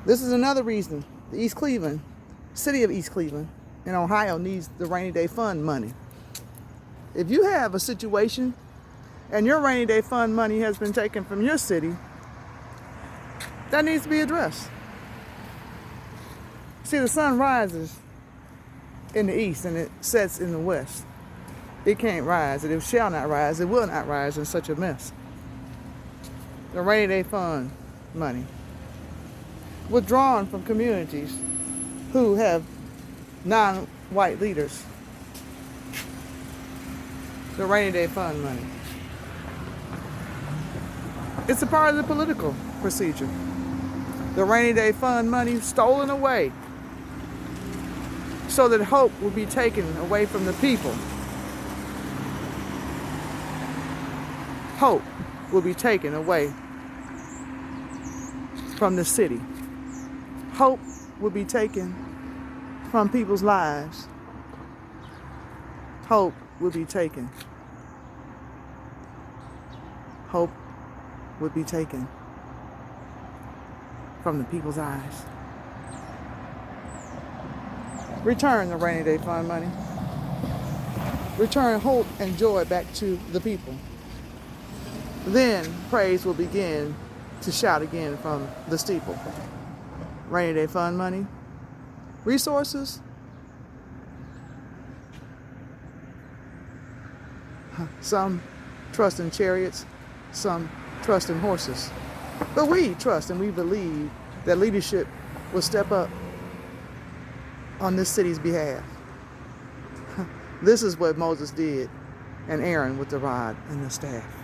This is another reason the East Cleveland, city of East Cleveland in Ohio needs the rainy day fund money. If you have a situation and your rainy day fund money has been taken from your city, that needs to be addressed. See, the sun rises in the east and it sets in the west. It can't rise, and it shall not rise, it will not rise in such a mess. The rainy day fund money, withdrawn from communities who have non-white leaders. The rainy day fund money. It's a part of the political procedure. The rainy day fund money stolen away so that hope will be taken away from the people. Hope will be taken away from the city. Hope will be taken from people's lives. Hope will be taken. Hope will be taken from the people's eyes. Return the rainy day fund money. Return hope and joy back to the people. Then praise will begin to shout again from the steeple. Rainy day fund money. Resources. Some trust in chariots, some trust in horses. But we trust and we believe that leadership will step up on this city's behalf. This is what Moses did, and Aaron with the rod and the staff.